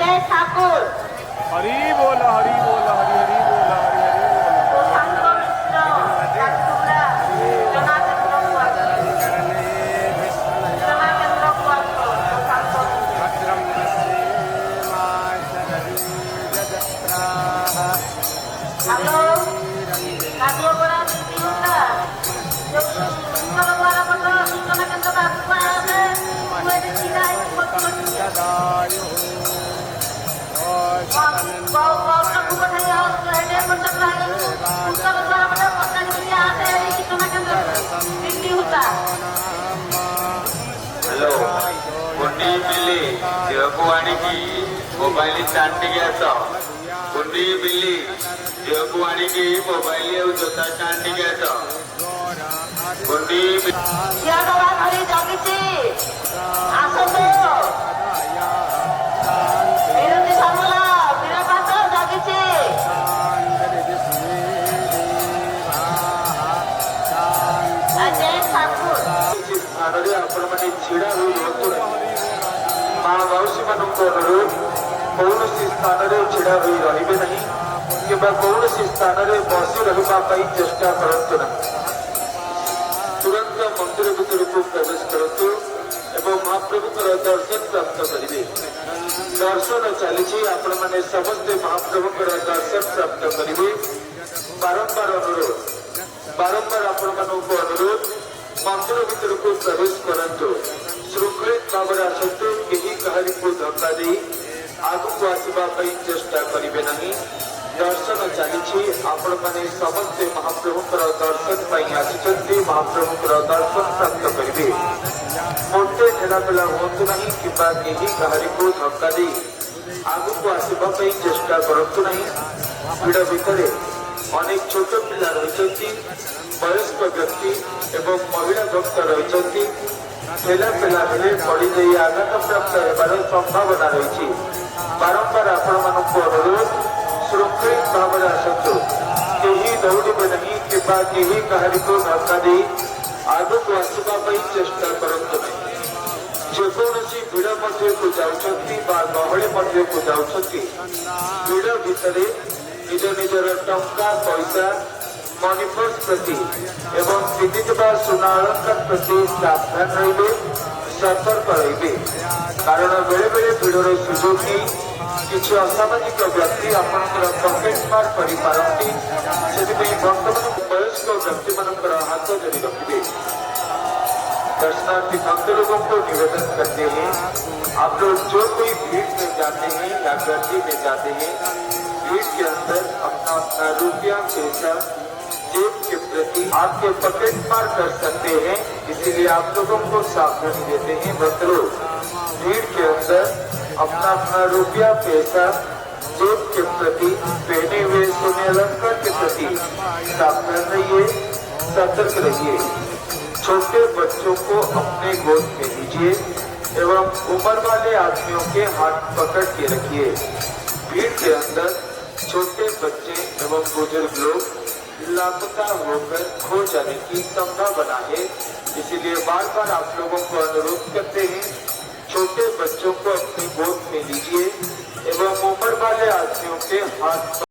अजय ठाकुर, हरी बोला, हरी बोला, हरी हरी बोला, हरी हरी बोला। सुशांत मिश्र, झारसुगुड़ा, सूचना केंद्र कुआकोट, सूचना केंद्र कुआकोट, सुशांत हेलो, काटियोगोड़ा बिटियुटा, जो सूचना द्वारा पता सूचना केंद्र का अभिप्राय है, वो देखिए आई हेलो गुंडी बिल्ली देहको आणिकी मोबाइल स्टार्ट आस गुंडी बिल्ली देहको आणिकी मोबाइल और जोता स्टार्ट आस गुंडी जगिची आसतो বিরতি সামলা বীরপাত জগিছে अजय ठाकुर स्थान में आपण मैंने छिड़ा हुई रुहतु माँ मौसी मान अनुरोध कौन स्थान में छिड़ा हुई रे नहीं कि कौन स्थान में बसी रही चेष्टा करतु ना तुरंत मंदिर भर को प्रवेश करतु एवं महाप्रभु दर्शन प्राप्त करेंगे दर्शन चली आपण मैंने समस्ते महाप्रभु दर्शन प्राप्त करेंगे बारंबार अनुरोध बारंबार आपण मानक अनुरोध मंदिर भर को प्रवेश करतु श्रृंखलित भाव में आसतु कहीं कहानी को धक्का दे आग को आसवाई चेष्टा करेंगे नहीं दर्शन चली आपण मैंने समस्ते महाप्रभु दर्शन आसी महाप्रभु दर्शन प्राप्त करेंगे मोटे ठेलापेला हूँ नहीं कि कहीं कहानी को धक्का दे आग को आसवाई चेष्टा करूँ नहीं भिड़ भितर अनेक छोट पिला रही वयस्क व्यक्ति एवं महिला भक्त रही ठेला पेला बेले पड़ जाए आघात प्राप्त होबार संभावना रही बारंबार आपण मानक अनुरोध श्रृंखलित भाव में आसतु कहीं दौड़े नहीं कि कहीं कहानी को धक्का दे आग को आसवाई चेष्टा करतु नहीं जेकोसी भिड़ मध्य को जाऊँगी गहली मध्य को जाऊँगी भिड़ भितर निज निजर टंका पैसा मनीपर्स प्रति एवं पिंधिथिबा सुना अलंकार प्रति सावधान रहिबे सतर्क रहिबे कारण बेले बेले भिड़र सुजोग नहीं किसी असामाजिक व्यक्ति आपंकर पकेट मार करिपारती से बर्तमान वयस्क व्यक्ति मानकर हाथ धरी रखिए दर्शनार्थी भक्त लोगों को निवेदन करते हैं आप लोग जो कोई भीड़ में जाते हैं या गर्दी में जाते हैं भीड़ के अंदर अपना अपना रुपया पैसा जेब के प्रति आपके पकेट मार कर सकते हैं इसीलिए आप लोगों को सावधानी देते हैं भक्तों भीड़ के अंदर अपना अपना रुपया पैसा जेब के प्रति पहने हुए सोने अलंकार के प्रति सावधान रहिए सतर्क रहिए छोटे बच्चों को अपने गोद में लीजिए एवं उम्र वाले आदमियों के हाथ पकड़ के रखिए भीड़ के अंदर छोटे बच्चे एवं बुजुर्ग लोग लापता होकर खो जाने की संभावना है इसीलिए बार बार आप लोगों को अनुरोध करते हैं छोटे बच्चों को अपनी गोद में लीजिए एवं उम्र वाले आदमियों के हाथ